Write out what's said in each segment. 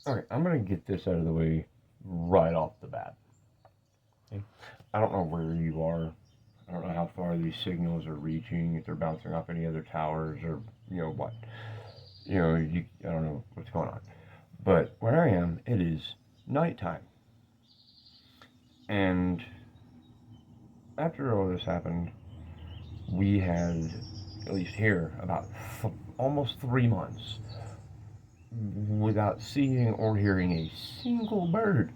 Okay, I'm gonna get this out of the way right off the bat. Okay? I don't know where you are. I don't know how far these signals are reaching, if they're bouncing off any other towers or what. I don't know what's going on. But where I am, it is nighttime. And after all this happened, we had, at least here, about almost 3 months without seeing or hearing a single bird.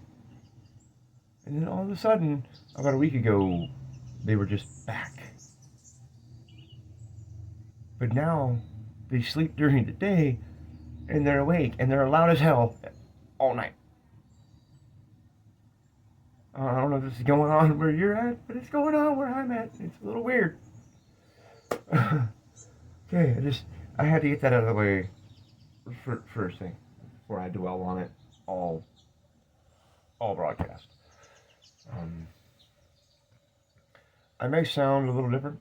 And then all of a sudden, about a week ago, they were just back. But now they sleep during the day and they're awake and they're loud as hell all night. I don't know if this is going on where you're at, but it's going on where I'm at. It's a little weird. Okay, I had to get that out of the way first thing before I dwell on it all broadcast. Um, I may sound a little different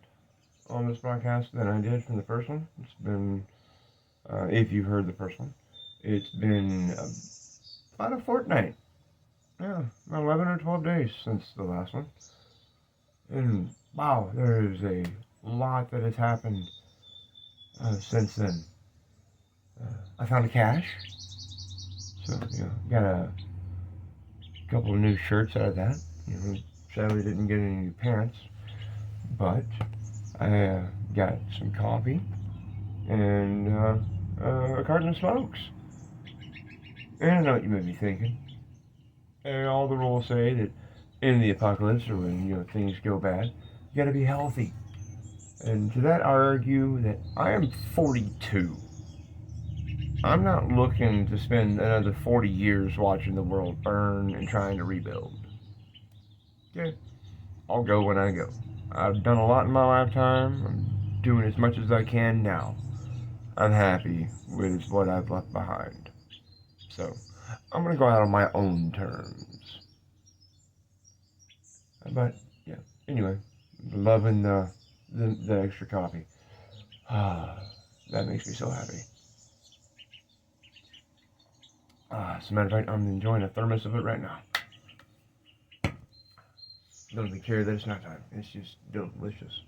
on this broadcast than I did from the first one. It's been, if you heard the first one, it's been about a fortnight. Yeah, about 11 or 12 days since the last one. And wow, there is a lot that has happened since then. I found a cache, so got a couple of new shirts out of that. Sadly didn't get any new pants, but I got some coffee and a carton of smokes. And I know what you may be thinking. And all the rules say that in the apocalypse or when things go bad, you got to be healthy. And to that, I argue that I am 42. I'm not looking to spend another 40 years watching the world burn and trying to rebuild. Okay, I'll go when I go. I've done a lot in my lifetime. I'm doing as much as I can now. I'm happy with what I've left behind. So, I'm going to go out on my own terms. But, yeah, anyway, loving the extra coffee. Ah, that makes me so happy. As a matter of fact, I'm enjoying a thermos of it right now. Don't even care that it's not time. It's just delicious.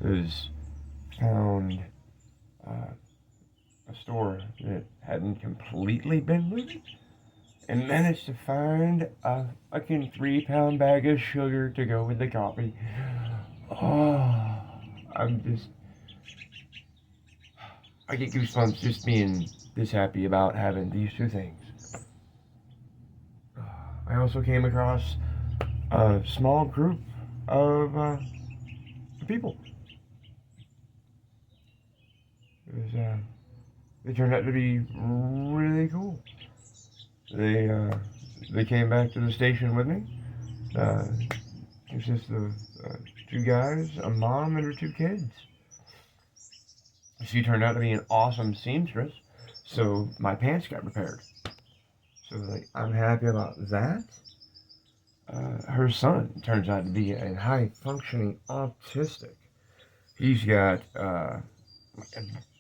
It was found a store that hadn't completely been looted and managed to find a fucking 3-pound bag of sugar to go with the coffee. Oh, I get goosebumps just being this happy about having these two things. I also came across a small group of people. They turned out to be really cool. They came back to the station with me. Consists of two guys, a mom, and her two kids. She turned out to be an awesome seamstress, so my pants got repaired. So I'm happy about that. Her son turns out to be a high functioning autistic. He's got a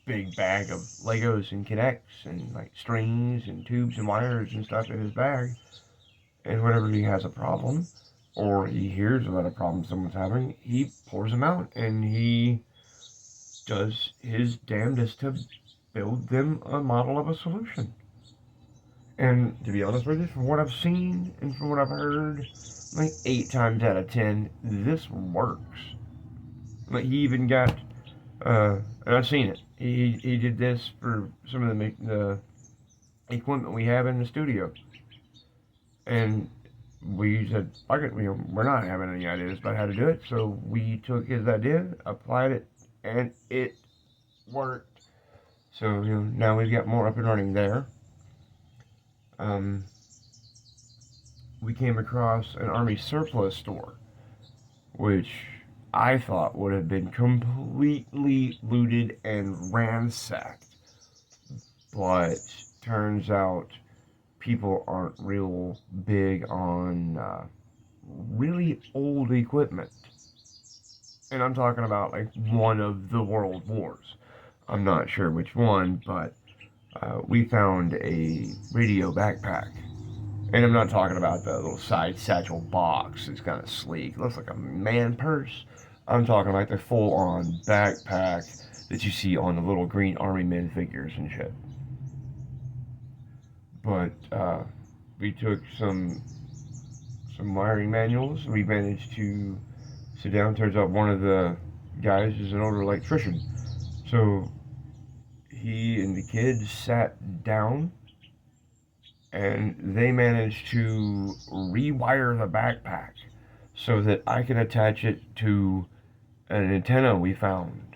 big bag of Legos and Kinects and strings and tubes and wires and stuff in his bag. And whenever he has a problem or he hears about a problem someone's having, he pours them out and he does his damnedest to build them a model of a solution. And to be honest with you, from what I've seen and from what I've heard, 8 times out of 10, this works. He even got, and I've seen it. He did this for some of the equipment we have in the studio, and we said, "Fuck it, we're not having any ideas about how to do it." So we took his idea, applied it, and it worked. So now we've got more up and running there. We came across an army surplus store, which I thought would have been completely looted and ransacked. But turns out people aren't real big on really old equipment. And I'm talking about one of the world wars. I'm not sure which one, but we found a radio backpack. And I'm not talking about the little side satchel box. It's kind of sleek. It looks like a man purse. I'm talking like the full-on backpack that you see on the little green army men figures and shit. But we took some wiring manuals. We managed to sit down. Turns out one of the guys is an older electrician. So he and the kids sat down and they managed to rewire the backpack so that I can attach it to an antenna we found.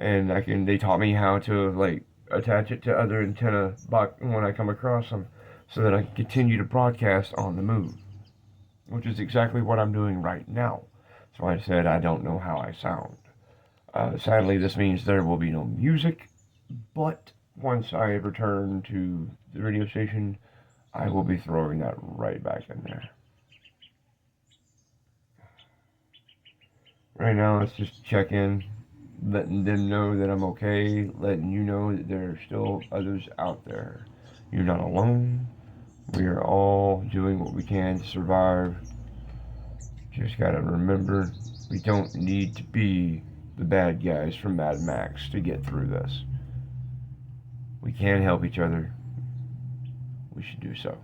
And they taught me how to like attach it to other antenna when I come across them so that I can continue to broadcast on the move, which is exactly what I'm doing right now. So I said I don't know how I sound. Sadly, this means there will be no music, but once I return to the radio station, I will be throwing that right back in there. Right now, let's just check in, letting them know that I'm okay, letting you know that there are still others out there. You're not alone. We are all doing what we can to survive. Just gotta remember, we don't need to be the bad guys from Mad Max to get through this. We can help each other. We should do so.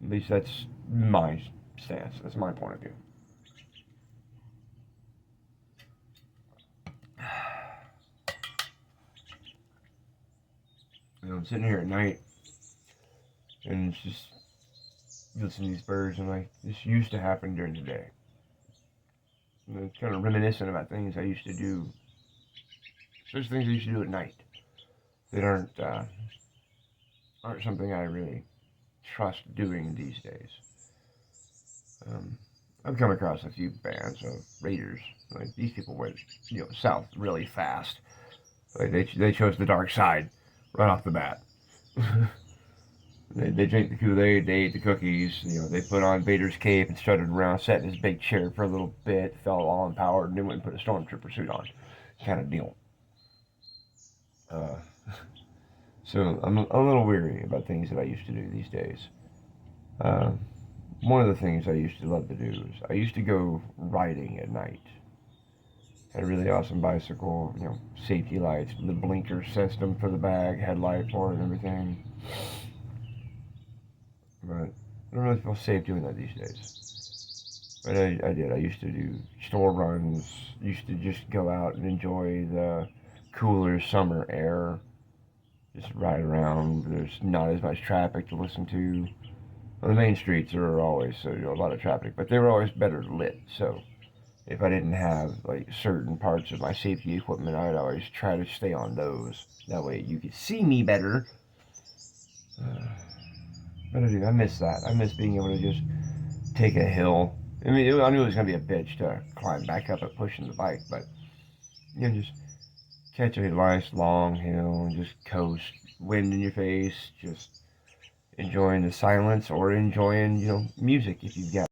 At least that's my stance. That's my point of view. I'm sitting here at night, and it's just listening to these birds, and like this used to happen during the day. And it's kind of reminiscent about things I used to do. There's things I used to do at night that aren't something I really trust doing these days. I've come across a few bands of raiders. Like these people went, south really fast. Like they chose the dark side right off the bat. They drank the Kool-Aid, they ate the cookies, they put on Vader's cape and strutted around, sat in his big chair for a little bit, felt all empowered, and then went and put a stormtrooper suit on. Kind of deal. So I'm a little weary about things that I used to do these days. One of the things I used to love to do is I used to go riding at night. Had a really awesome bicycle, safety lights, the blinker system for the bag, headlight for it and everything. But I don't really feel safe doing that these days. But I did. I used to do store runs. Used to just go out and enjoy the cooler summer air. Just ride around. There's not as much traffic to listen to. Well, the main streets are always a lot of traffic, but they were always better lit. So if I didn't have like certain parts of my safety equipment, I'd always try to stay on those. That way you could see me better. But I miss that. I miss being able to just take a hill. I mean, I knew it was going to be a bitch to climb back up it pushing the bike, but, just catch a nice long hill and just coast, wind in your face, just enjoying the silence or enjoying, music if you've got